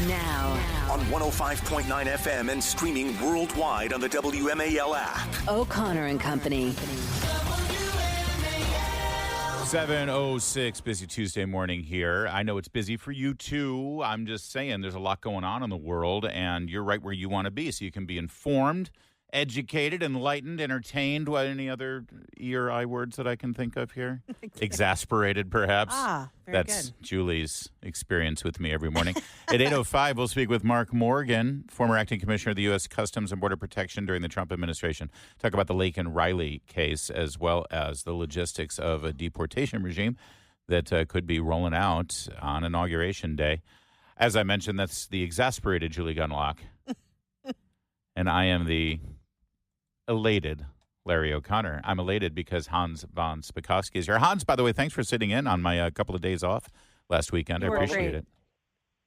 Now, on 105.9 FM and streaming worldwide on the WMAL app. O'Connor and Company. 7:06, busy Tuesday morning here. I know it's busy for you too. I'm just saying there's a lot going on in the world, and you're right where you want to be, so you can be informed, educated, enlightened, entertained. What, any other E or I words that I can think of here? Exasperated, perhaps. That's good. Julie's experience with me every morning. At 8:05, we'll speak with Mark Morgan, former acting commissioner of the U.S. Customs and Border Protection during the Trump administration. Talk about the Lake and Riley case, as well as the logistics of a deportation regime that could be rolling out on Inauguration Day. As I mentioned, that's the exasperated Julie Gunlock. And I am the elated Larry O'Connor. I'm elated because Hans von Spakovsky is here. Hans, by the way, thanks for sitting in on my couple of days off last weekend. I appreciate it.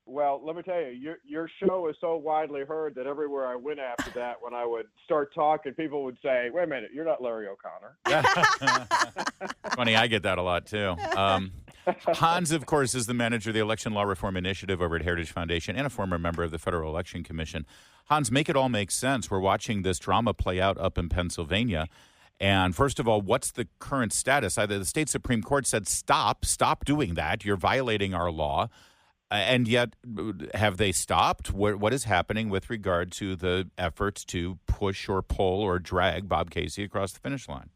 Well, let me tell you, your show is so widely heard that everywhere I went after that, when I would start talking, people would say, wait a minute, you're not Larry O'Connor. Funny, I get that a lot, too. Hans, of course, is the manager of the Election Law Reform Initiative over at Heritage Foundation and a former member of the Federal Election Commission. Hans, make it all make sense. We're watching this drama play out up in Pennsylvania. And first of all, what's the current status? Either the state Supreme Court said, stop doing that. You're violating our law. And yet, have they stopped? What is happening with regard to the efforts to push or pull or drag Bob Casey across the finish line?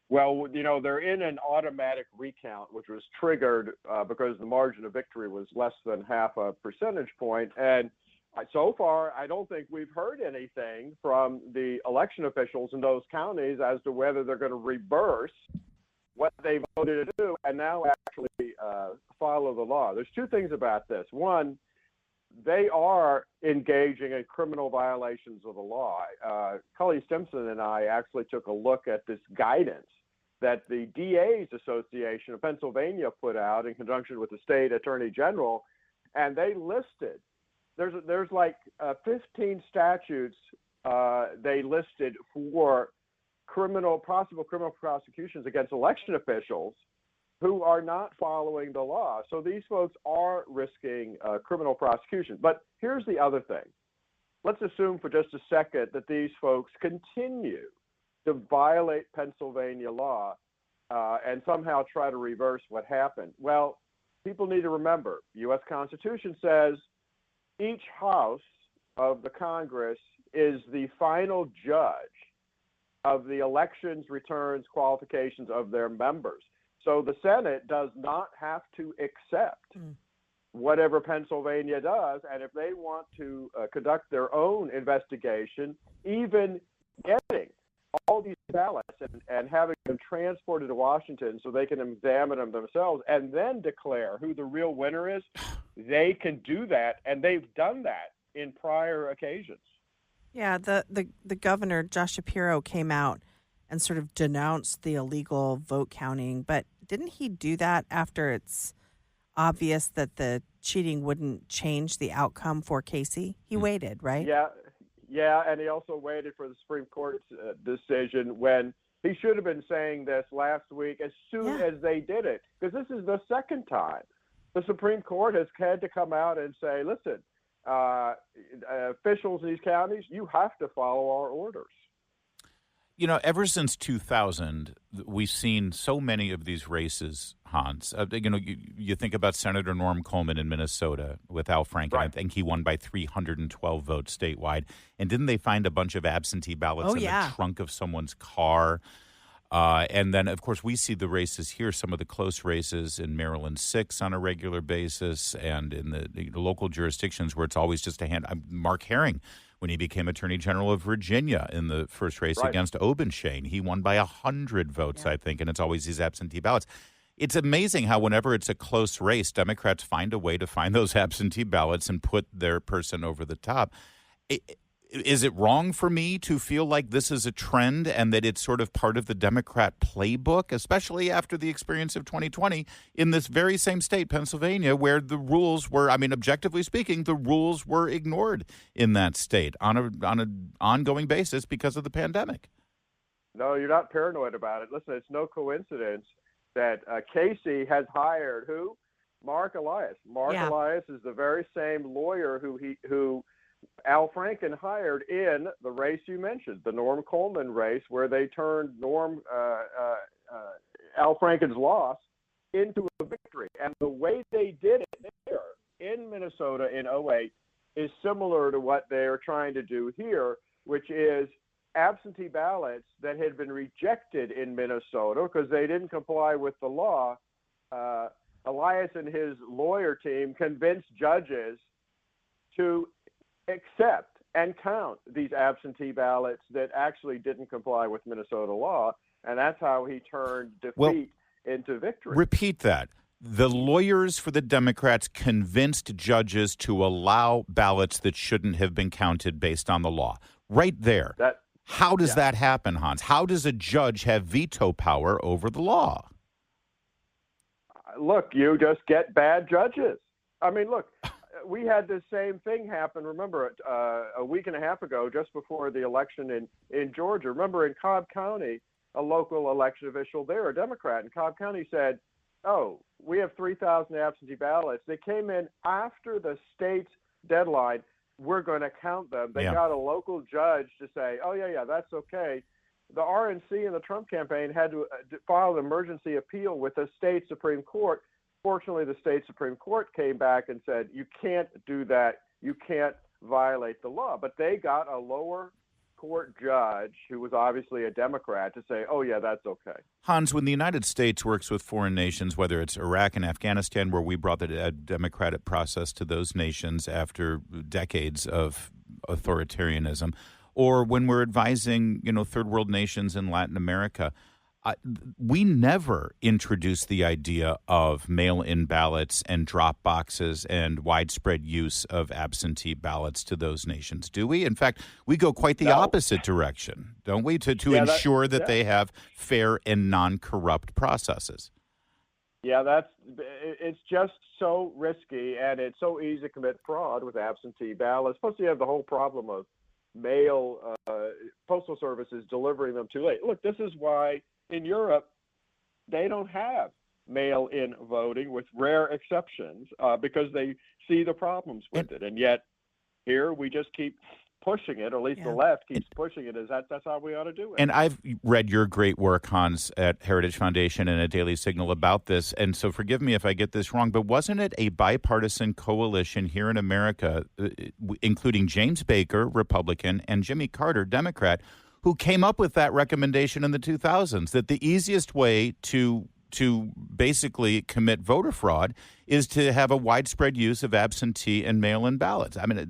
Well, they're in an automatic recount, which was triggered because the margin of victory was less than half a percentage point. And so far, I don't think we've heard anything from the election officials in those counties as to whether they're going to reverse what they voted to do and now actually follow the law. There's two things about this. One, they are engaging in criminal violations of the law. Cully Stimson and I actually took a look at this guidance that the DA's Association of Pennsylvania put out in conjunction with the state attorney general, and they listed there's like 15 statutes they listed for possible criminal prosecutions against election officials who are not following the law. So these folks are risking criminal prosecution. But here's the other thing. Let's assume for just a second that these folks continue to violate Pennsylvania law and somehow try to reverse what happened. Well, people need to remember, the U.S. Constitution says each house of the Congress is the final judge of the elections, returns, qualifications of their members. So the Senate does not have to accept whatever Pennsylvania does. And if they want to conduct their own investigation, even getting all these ballots and having them transported to Washington so they can examine them themselves and then declare who the real winner is, they can do that. And they've done that in prior occasions. Yeah, the governor, Josh Shapiro, came out and sort of denounced the illegal vote counting. But didn't he do that after it's obvious that the cheating wouldn't change the outcome for Casey? He waited, right? Yeah, and he also waited for the Supreme Court's decision when he should have been saying this last week as soon as they did it, because this is the second time. The Supreme Court has had to come out and say, listen, officials in these counties, you have to follow our orders. Ever since 2000, we've seen so many of these races, Hans. You think about Senator Norm Coleman in Minnesota with Al Franken. Right. I think he won by 312 votes statewide. And didn't they find a bunch of absentee ballots in the trunk of someone's car? And then, of course, we see the races here, some of the close races in Maryland 6 on a regular basis, and in the local jurisdictions where it's always just a hand. Mark Herring, when he became Attorney General of Virginia in the first race against Obenshain, he won by 100 votes, I think, and it's always these absentee ballots. It's amazing how whenever it's a close race, Democrats find a way to find those absentee ballots and put their person over the top. Is it wrong for me to feel like this is a trend and that it's sort of part of the Democrat playbook, especially after the experience of 2020 in this very same state, Pennsylvania, where the rules were, objectively speaking, the rules were ignored in that state on an ongoing basis because of the pandemic? No, you're not paranoid about it. Listen, it's no coincidence that Casey has hired who? Mark Elias. Mark Yeah. Elias is the very same lawyer who Al Franken hired in the race you mentioned, the Norm Coleman race, where they turned Al Franken's loss into a victory. And the way they did it there in Minnesota in 2008 is similar to what they're trying to do here, which is absentee ballots that had been rejected in Minnesota because they didn't comply with the law. Elias and his lawyer team convinced judges to accept and count these absentee ballots that actually didn't comply with Minnesota law, and that's how he turned defeat into victory. Repeat that. The lawyers for the Democrats convinced judges to allow ballots that shouldn't have been counted based on the law. Right there. How does that happen, Hans? How does a judge have veto power over the law? Look, you just get bad judges. I mean, look, we had the same thing happen, remember, a week and a half ago, just before the election in Georgia. Remember, in Cobb County, a local election official there, a Democrat in Cobb County, said, oh, we have 3,000 absentee ballots. They came in after the state's deadline. We're going to count them. They got a local judge to say, oh, yeah, that's okay. The RNC and the Trump campaign had to file an emergency appeal with the state Supreme Court. Fortunately, the state Supreme Court came back and said, you can't do that. You can't violate the law. But they got a lower court judge who was obviously a Democrat to say, oh, yeah, that's okay. Hans, when the United States works with foreign nations, whether it's Iraq and Afghanistan, where we brought the democratic process to those nations after decades of authoritarianism, or when we're advising, third world nations in Latin America, we never introduced the idea of mail-in ballots and drop boxes and widespread use of absentee ballots to those nations, do we? In fact, we go quite the opposite direction, don't we, to ensure that they have fair and non-corrupt processes. Yeah, it's just so risky, and it's so easy to commit fraud with absentee ballots. Plus, you have the whole problem of postal services delivering them too late. Look, this is why in Europe they don't have mail-in voting, with rare exceptions, because they see the problems with it. And yet here we just keep pushing it, or at least the left keeps pushing it. That's how we ought to do it. And I've read your great work, Hans, at Heritage Foundation and at Daily Signal about this. And so forgive me if I get this wrong, but wasn't it a bipartisan coalition here in America, including James Baker, Republican, and Jimmy Carter, Democrat, who came up with that recommendation in the 2000s, that the easiest way to basically commit voter fraud is to have a widespread use of absentee and mail-in ballots? I mean,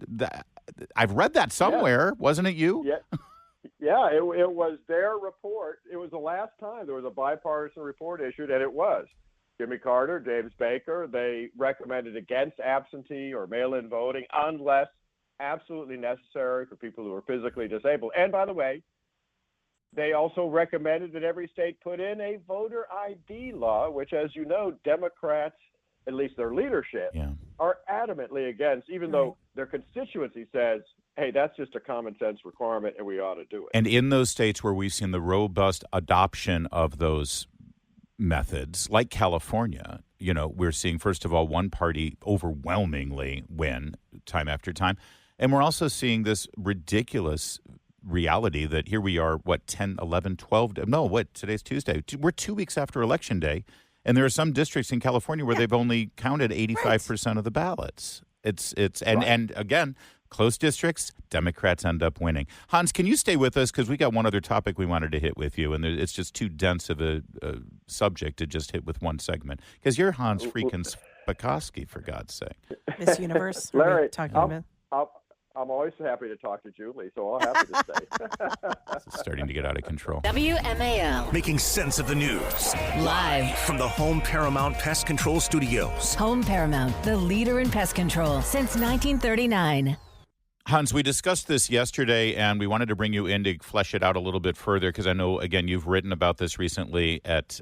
I've read that somewhere. Wasn't it you? Yeah, it was their report. It was the last time there was a bipartisan report issued, and it was. Jimmy Carter, James Baker, they recommended against absentee or mail-in voting unless absolutely necessary for people who are physically disabled. And by the way, they also recommended that every state put in a voter ID law, which, as you know, Democrats, at least their leadership, are adamantly against, even though their constituency says, hey, that's just a common sense requirement and we ought to do it. And in those states where we've seen the robust adoption of those methods, like California, we're seeing, first of all, one party overwhelmingly win time after time. And we're also seeing this ridiculous reality that here we are, 10, 11, 12, today's Tuesday. We're 2 weeks after Election Day. And there are some districts in California where they've only counted 85% of the ballots. And again, close districts, Democrats end up winning. Hans, can you stay with us? Because we got one other topic we wanted to hit with you, and it's just too dense of a subject to just hit with one segment. Because you're Hans freaking Spakovsky, for God's sake. Miss Universe. Larry, talking about? I'm always happy to talk to Julie, so I'll have to stay. This is starting to get out of control. WMAL. Making sense of the news. Live From the Home Paramount Pest Control Studios. Home Paramount, the leader in pest control since 1939. Hans, we discussed this yesterday, and we wanted to bring you in to flesh it out a little bit further, because I know, again, you've written about this recently at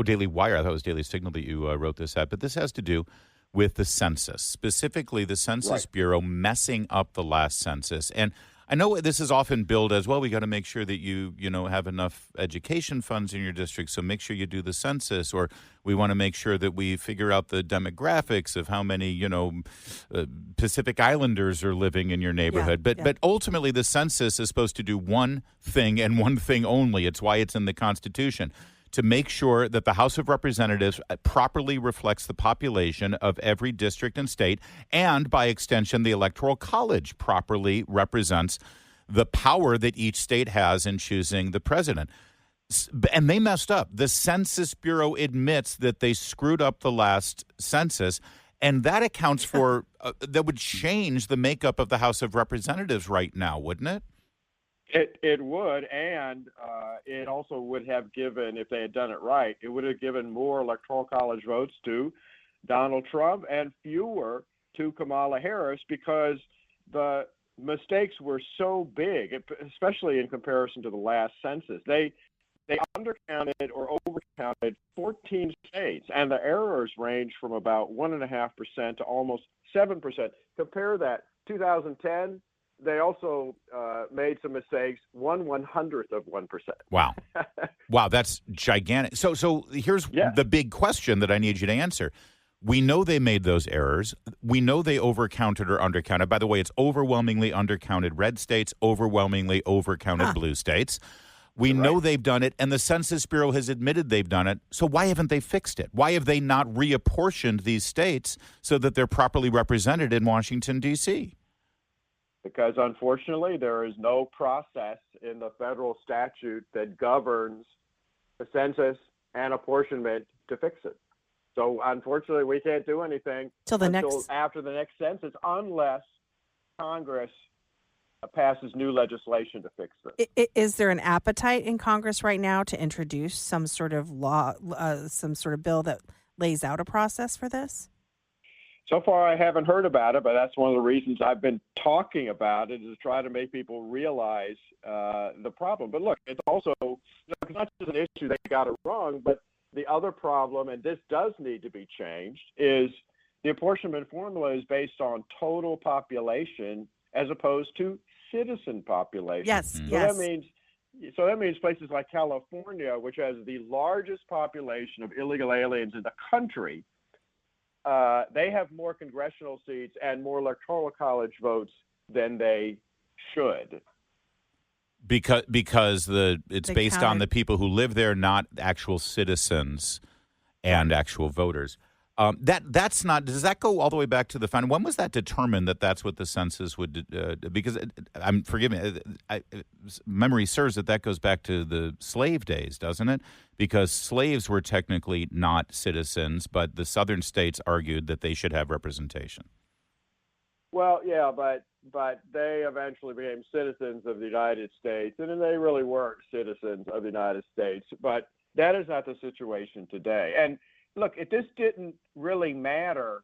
Daily Wire. I thought it was Daily Signal that you wrote this at, but this has to do with the census, specifically the Census Bureau messing up the last census. And I know this is often billed as, well, we got to make sure that you have enough education funds in your district, so make sure you do the census, or we want to make sure that we figure out the demographics of how many, Pacific Islanders are living in your neighborhood. But ultimately, the census is supposed to do one thing and one thing only. It's why it's in the Constitution, to make sure that the House of Representatives properly reflects the population of every district and state, and by extension, the Electoral College properly represents the power that each state has in choosing the president. And they messed up. The Census Bureau admits that they screwed up the last census, and that accounts for that would change the makeup of the House of Representatives right now, wouldn't it? It would, and it also would have given, if they had done it right, it would have given more Electoral College votes to Donald Trump and fewer to Kamala Harris, because the mistakes were so big, especially in comparison to the last census. They undercounted or overcounted 14 states, and the errors range from about 1.5% to almost 7%. Compare that, 2010. They also made some mistakes, 1/100th of 1%. Wow. Wow, that's gigantic. So here's the big question that I need you to answer. We know they made those errors. We know they overcounted or undercounted. By the way, it's overwhelmingly undercounted red states, overwhelmingly overcounted blue states. We know they've done it, and the Census Bureau has admitted they've done it. So why haven't they fixed it? Why have they not reapportioned these states so that they're properly represented in Washington, D.C.? Because unfortunately, there is no process in the federal statute that governs the census and apportionment to fix it. So unfortunately, we can't do anything until after the next census, unless Congress passes new legislation to fix this. Is there an appetite in Congress right now to introduce some sort of law, some sort of bill that lays out a process for this? So far, I haven't heard about it, but that's one of the reasons I've been talking about it, is to try to make people realize the problem. But look, it's also it's not just an issue they got it wrong, but the other problem, and this does need to be changed, is the apportionment formula is based on total population as opposed to citizen population. Yes, So that means places like California, which has the largest population of illegal aliens in the country, they have more congressional seats and more Electoral College votes than they should. Because it's based on the people who live there, not actual citizens and actual voters. That's not. Does that go all the way back to the founding? When was that determined that that's what the census would? Because forgive me, memory serves that goes back to the slave days, doesn't it? Because slaves were technically not citizens, but the southern states argued that they should have representation. Well, yeah, but they eventually became citizens of the United States, and they really weren't citizens of the United States. But that is not the situation today. And look, this didn't really matter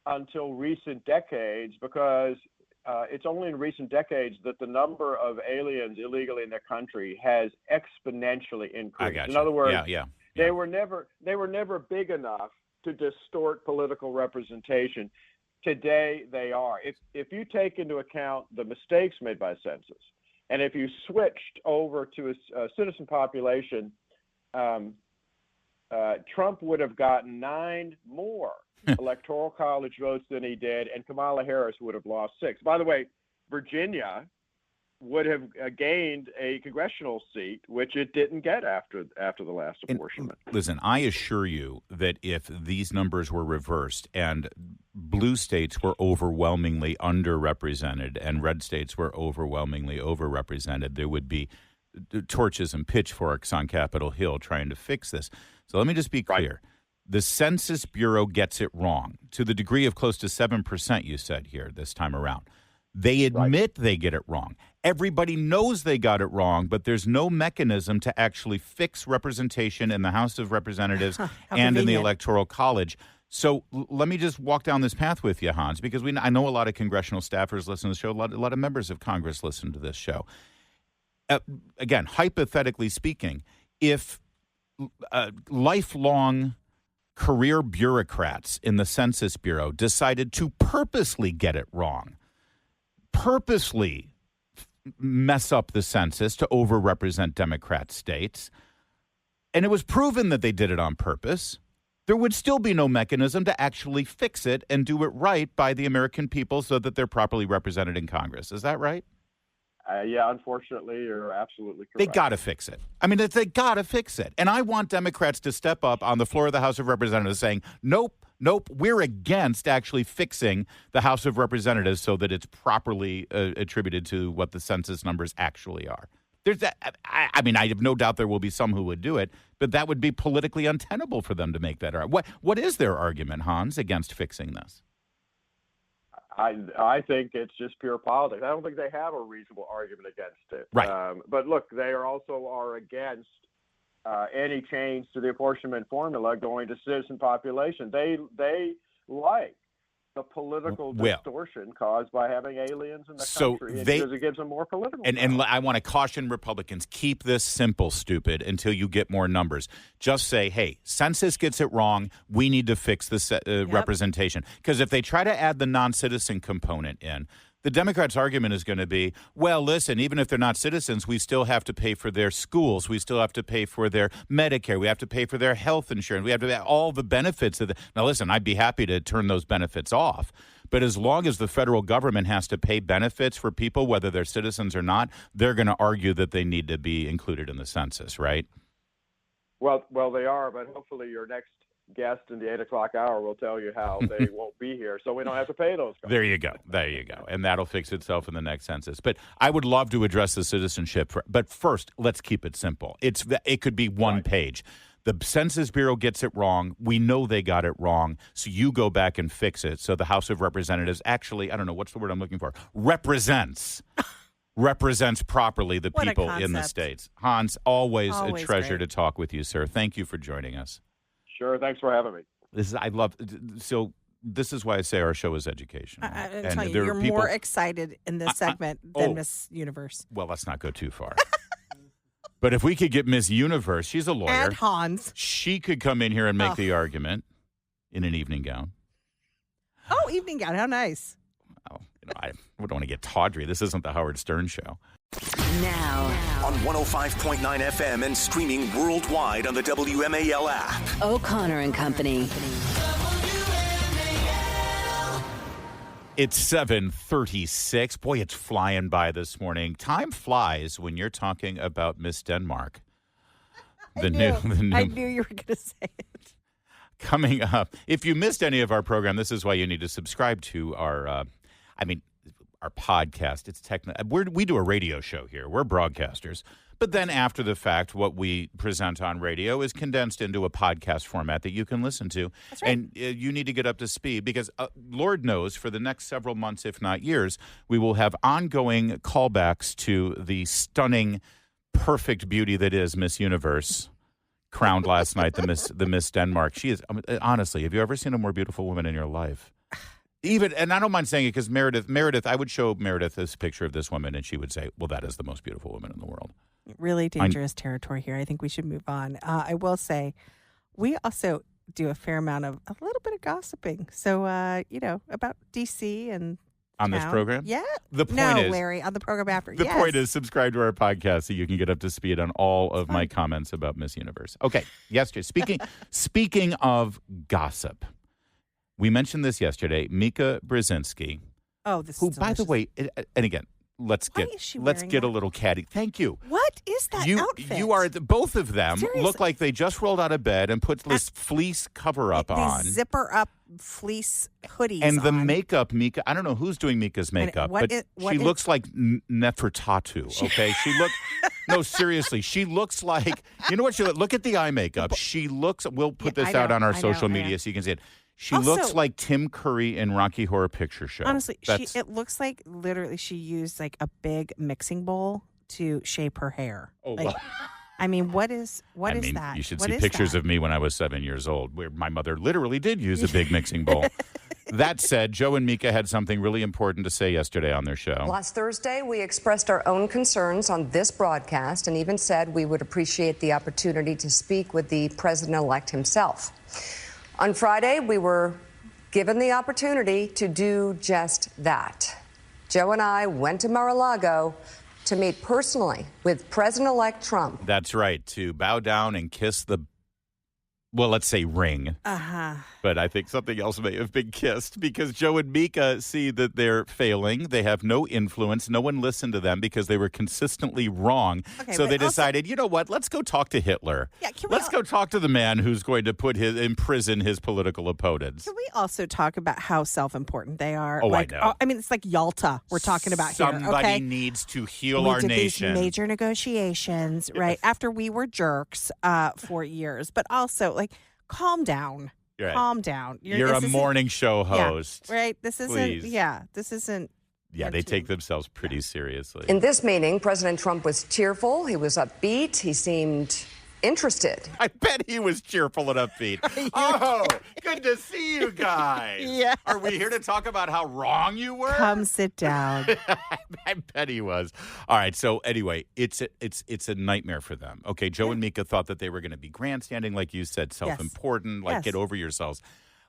until recent decades, because it's only in recent decades that the number of aliens illegally in their country has exponentially increased. In other words, they were never big enough to distort political representation. Today they are. If you take into account the mistakes made by census, and if you switched over to a citizen population, Trump would have gotten 9 more Electoral College votes than he did, and Kamala Harris would have lost 6. By the way, Virginia would have gained a congressional seat, which it didn't get after the last apportionment. Listen, I assure you that if these numbers were reversed and blue states were overwhelmingly underrepresented and red states were overwhelmingly overrepresented, there would be torches and pitchforks on Capitol Hill trying to fix this. So let me just be clear. The Census Bureau gets it wrong to the degree of close to 7%, you said here this time around. They admit they get it wrong. Everybody knows they got it wrong, but there's no mechanism to actually fix representation in the House of Representatives and in the Electoral College. So let me just walk down this path with you, Hans, because I know a lot of congressional staffers listen to the show. A lot of members of Congress listen to this show. Again, hypothetically speaking, if lifelong career bureaucrats in the Census Bureau decided to purposely get it wrong, purposely mess up the census to overrepresent Democrat states, and it was proven that they did it on purpose, there would still be no mechanism to actually fix it and do it right by the American people so that they're properly represented in Congress. Is that right? Yeah, unfortunately, you're absolutely correct. They got to fix it. I mean, they got to fix it. And I want Democrats to step up on the floor of the House of Representatives saying, nope, we're against actually fixing the House of Representatives so that it's properly attributed to what the census numbers actually are. There's that. I mean, I have no doubt there will be some who would do it, but that would be politically untenable for them to make that argument. What is their argument, Hans, against fixing this? I think it's just pure politics. I don't think they have a reasonable argument against it. Right. But look, they also are against any change to the apportionment formula going to citizen population. They like the political distortion caused by having aliens in the country because it gives them more political power. And I want to caution Republicans, keep this simple, stupid, until you get more numbers. Just say, hey, census gets it wrong. We need to fix this representation. Because if they try to add the non-citizen component in, the Democrats' argument is going to be, well, listen, even if they're not citizens, we still have to pay for their schools. We still have to pay for their Medicare. We have to pay for their health insurance. We have to pay all the benefits of Now, listen, I'd be happy to turn those benefits off. But as long as the federal government has to pay benefits for people, whether they're citizens or not, they're going to argue that they need to be included in the census, right? Well, they are, but hopefully your next guest in the 8 o'clock hour will tell you how they won't be here, so we don't have to pay those guys. There you go. And that'll fix itself in the next census. But I would love to address the citizenship. But first, let's keep it simple. It could be one page. The Census Bureau gets it wrong. We know they got it wrong. So you go back and fix it. So the House of Representatives actually, I don't know, what's the word I'm looking for? Represents properly the people in the states. Hans, always a treasure to talk with you, sir. Thank you for joining us. Sure. Thanks for having me. This is why I say our show is educational. I'm telling you, you're more excited in this segment than Miss Universe. Well, let's not go too far. But if we could get Miss Universe, she's a lawyer. And Hans. She could come in here and make the argument in an evening gown. Oh, evening gown. How nice. Well, I don't want to get tawdry. This isn't the Howard Stern show. Now on 105.9 FM and streaming worldwide on the WMAL app. O'Connor and Company. It's 7:36. Boy, it's flying by this morning. Time flies when you're talking about Miss Denmark. I knew you were going to say it. Coming up, if you missed any of our program, this is why you need to subscribe to our podcast. It's we do a radio show here. We're broadcasters. But then after the fact, what we present on radio is condensed into a podcast format that you can listen to. That's right. And you need to get up to speed because Lord knows for the next several months, if not years, we will have ongoing callbacks to the stunning, perfect beauty that is Miss Universe, crowned last night, the Miss Denmark. She is, honestly, have you ever seen a more beautiful woman in your life? And I don't mind saying it because Meredith, I would show Meredith this picture of this woman and she would say, well, that is the most beautiful woman in the world. Really dangerous territory here. I think we should move on. I will say we also do a fair amount of a little bit of gossiping. So, about D.C. and on this program? Yeah. The point is, Larry, on the program after. The point is subscribe to our podcast so you can get up to speed on all of my comments about Miss Universe. Okay. Yesterday, speaking of gossip, we mentioned this yesterday. Mika Brzezinski. Oh, this who, is delicious. by the way, and again, let's get a little catty. Thank you. What is that outfit? You are both of them Seriously. look like they just rolled out of bed and put this fleece cover up on. Zipper up fleece hoodies. And the on. makeup, Mika. I don't know who's doing Mika's makeup, but she looks like Nefertatu. Okay, No, seriously, she looks like. You know what? Look at the eye makeup. She looks. We'll put this out on our social media so you can see it. She looks like Tim Curry in Rocky Horror Picture Show. Honestly, it looks like literally she used like a big mixing bowl to shape her hair. Oh, like, I mean, what is that? You should see pictures of me when I was 7 years old, where my mother literally did use a big mixing bowl. That said, Joe and Mika had something really important to say yesterday on their show. Last Thursday, we expressed our own concerns on this broadcast and even said we would appreciate the opportunity to speak with the president-elect himself. On Friday, we were given the opportunity to do just that. Joe and I went to Mar-a-Lago to meet personally with President-elect Trump. That's right, to bow down and kiss the, well, let's say ring. But I think something else may have been kissed because Joe and Mika see that they're failing. They have no influence. No one listened to them because they were consistently wrong. Okay, so they also- decided, you know what? Let's go talk to Hitler. Yeah, Let's go talk to the man who's going to imprison his political opponents. Can we also talk about how self-important they are? Oh, I know. I mean, it's like Yalta we're talking about Somebody here. Okay? needs to heal We our did nation. these major negotiations, right? After we were jerks for years. But also, like, calm down. Right. Calm down. You're a morning show host. Yeah, right? This isn't, Please. this isn't. Yeah, they take themselves pretty seriously. In this meeting, President Trump was cheerful. He was upbeat. He seemed interested. I bet he was cheerful and upbeat. Oh, good to see you guys. Yes. Are we here to talk about how wrong you were? Come sit down. I bet he was. All right. So anyway, it's a nightmare for them. Okay, Joe and Mika thought that they were going to be grandstanding, like you said, self-important, like get over yourselves.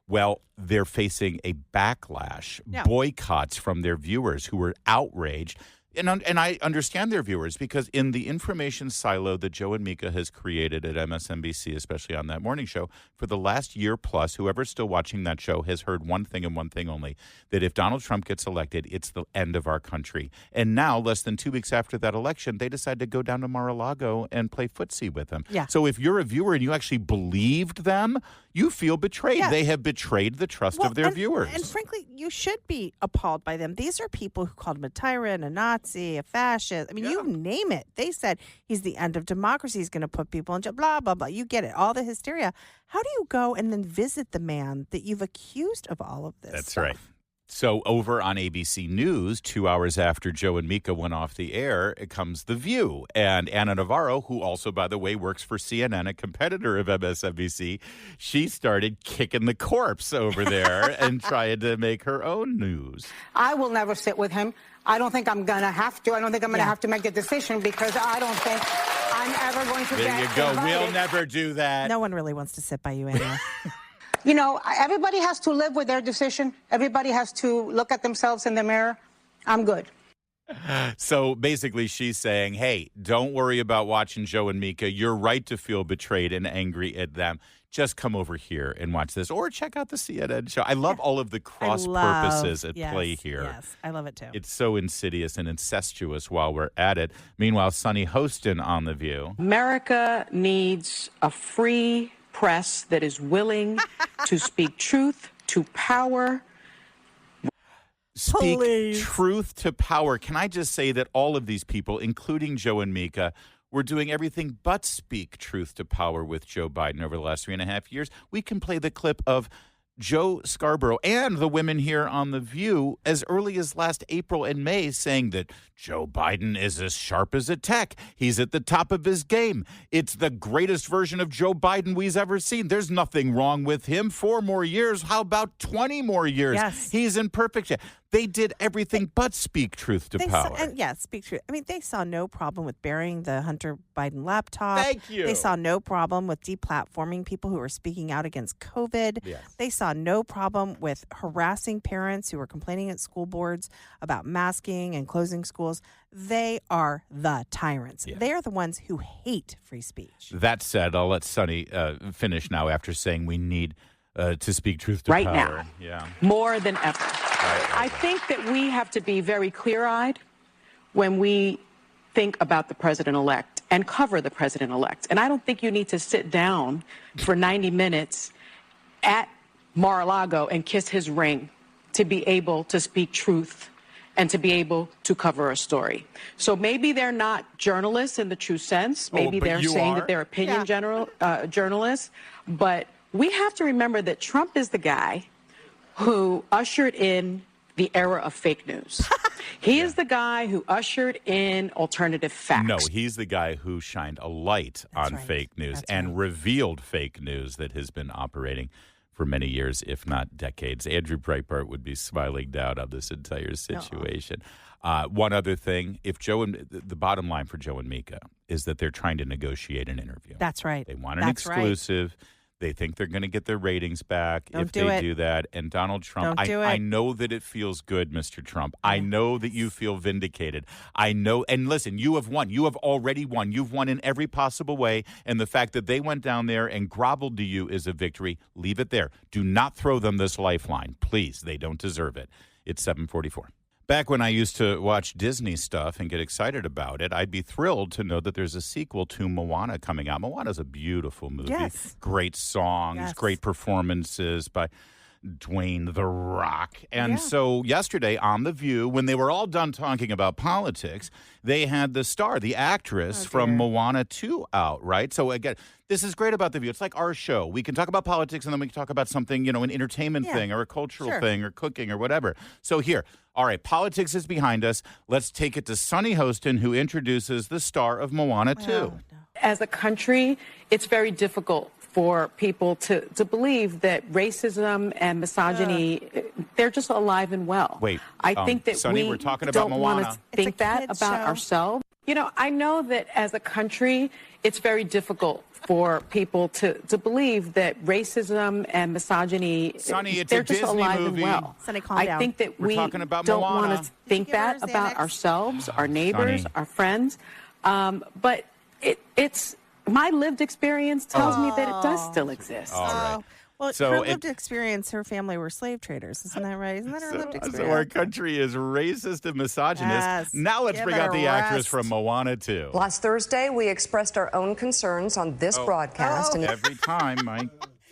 Well, they're facing a backlash, boycotts from their viewers who were outraged. And I understand their viewers because in the information silo that Joe and Mika has created at MSNBC, especially on that morning show, for the last year plus, whoever's still watching that show has heard one thing and one thing only, that if Donald Trump gets elected, it's the end of our country. And now, less than 2 weeks after that election, they decide to go down to Mar-a-Lago and play footsie with him. Yeah. So if you're a viewer and you actually believed them, you feel betrayed. Yeah. They have betrayed the trust of their viewers. And frankly, you should be appalled by them. These are people who called him a tyrant, a Nazi, a fascist. I mean, you name it. They said he's the end of democracy. He's going to put people in jail, blah, blah, blah. You get it. All the hysteria. How do you go and then visit the man that you've accused of all of this That's stuff? right. So over on ABC News, 2 hours after Joe and Mika went off the air, it comes The View. And Anna Navarro, who also, by the way, works for CNN, a competitor of MSNBC, she started kicking the corpse over there and trying to make her own news. I will never sit with him. I don't think I'm going to have to. I don't think I'm going to have to make a decision because I don't think I'm ever going to get There you go. invited. We'll never do that. No one really wants to sit by you, Anna. You know, everybody has to live with their decision. Everybody has to look at themselves in the mirror. I'm good. So basically she's saying, hey, don't worry about watching Joe and Mika. You're right to feel betrayed and angry at them. Just come over here and watch this or check out the CNN show. I love all of the cross purposes at play here. Yes, I love it too. It's so insidious and incestuous while we're at it. Meanwhile, Sunny Hostin on The View. America needs a free press that is willing to speak truth to power. Speak Please. truth to power. Can I just say that all of these people, including Joe and Mika, were doing everything but speak truth to power with Joe Biden over the last 3.5 years? We can play the clip of Joe Scarborough and the women here on The View as early as last April and May saying that Joe Biden is as sharp as a tack. He's at the top of his game. It's the greatest version of Joe Biden we've ever seen. There's nothing wrong with him. 4 more years. How about 20 more years? Yes. He's in perfect shape. They did everything but speak truth to power. Speak truth. I mean, they saw no problem with burying the Hunter Biden laptop. Thank you. They saw no problem with deplatforming people who were speaking out against COVID. Yes. They saw no problem with harassing parents who were complaining at school boards about masking and closing schools. They are the tyrants. Yeah. They are the ones who hate free speech. That said, I'll let Sunny finish now after saying we need to speak truth to Right power. now. Yeah. More than ever. I think that we have to be very clear-eyed when we think about the president-elect and cover the president-elect. And I don't think you need to sit down for 90 minutes at Mar-a-Lago and kiss his ring to be able to speak truth and to be able to cover a story. So maybe they're not journalists in the true sense. Maybe but they're you saying are? that they're opinion journalists. But we have to remember that Trump is the guy who ushered in the era of fake news. He is the guy who ushered in alternative facts. No, he's the guy who shined a light on right. fake news That's and right. revealed fake news that has been operating for many years, if not decades. Andrew Breitbart would be smiling down on this entire situation. One other thing, if Joe and the bottom line for Joe and Mika is that they're trying to negotiate an interview. That's right. They want an That's right. exclusive. They think they're going to get their ratings back if do they it. do that. And Donald Trump, Don't do I it. know that it feels good, Mr. Trump. I know that you feel vindicated. I know. And listen, you have won. You have already won. You've won in every possible way. And the fact that they went down there and groveled to you is a victory. Leave it there. Do not throw them this lifeline. Please. They don't deserve it. It's 7:44. Back when I used to watch Disney stuff and get excited about it, I'd be thrilled to know that there's a sequel to Moana coming out. Moana's a beautiful movie. Yes. Great songs, Yes. great performances by Dwayne The Rock. And so yesterday on The View, when they were all done talking about politics, they had the star, the actress from Moana 2 out, right? So again, this is great about The View. It's like our show. We can talk about politics and then we can talk about something, an entertainment thing or a cultural thing or cooking or whatever. So here, all right, politics is behind us. Let's take it to Sunny Hostin, who introduces the star of Moana 2. No. As a country, it's very difficult for people to believe that racism and misogyny, they're just alive and well. Wait, I think that Sonny, we're talking about don't want Moana. to think It's a that kid's about show. ourselves. I know that as a country, it's very difficult for people to believe that racism and misogyny, Sonny, it's they're a just Disney alive movie. and well. Sonny, calm I down. think that We're we talking about don't Moana. want to think Did you give that her about Xanax? ourselves, our neighbors, Sonny. our friends. But it's my lived experience tells me that it does still exist. All right. Well, So her lived experience, her family were slave traders. Isn't that right? Isn't that her lived experience? So our country is racist and misogynist. Yes. Now let's Give bring it out a the actress rest. from Moana 2. Last Thursday, we expressed our own concerns on this broadcast. And Every time, Mike.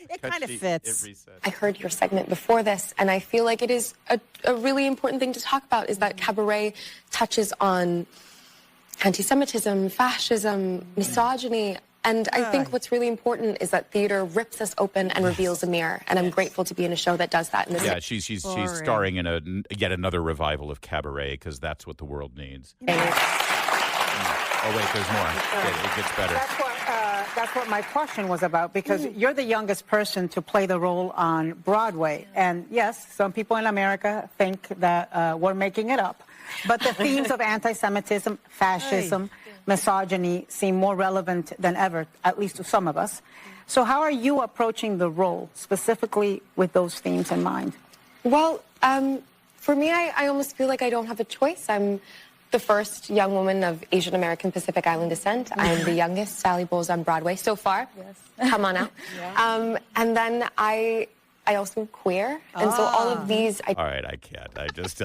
It kind of fits. I heard your segment before this, and I feel like it is a really important thing to talk about, is that Cabaret touches on anti-Semitism, fascism, misogyny. And I think what's really important is that theater rips us open and reveals a mirror. And I'm grateful to be in a show that does that. In this Yeah, she's starring in yet another revival of Cabaret because that's what the world needs. Oh, wait, there's more. It gets better. That's what my question was about, because you're the youngest person to play the role on Broadway. And yes, some people in America think that we're making it up. But the themes of anti-Semitism, fascism, misogyny seem more relevant than ever, at least to some of us. So how are you approaching the role, specifically with those themes in mind? Well, for me, I almost feel like I don't have a choice. I'm the first young woman of Asian American Pacific Island descent. I am the youngest Sally Bowles on Broadway so far. Yes. Come on out. And then I also am queer. And so all of these... All right, I can't. I just...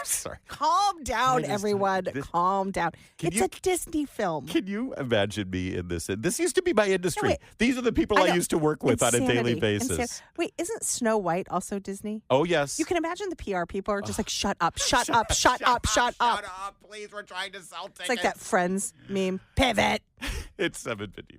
sorry. Calm down, everyone. Calm down. It's a Disney film. Can you imagine me in this? This used to be my industry. No, wait. These are the people I know. used to work with on a daily Insanity. basis. Wait, isn't Snow White also Disney? Oh, yes. You can imagine the PR people are just like, shut up, shut up, shut up, shut up. Please, we're trying to sell tickets. It's like that Friends meme. Pivot. It's 7:54.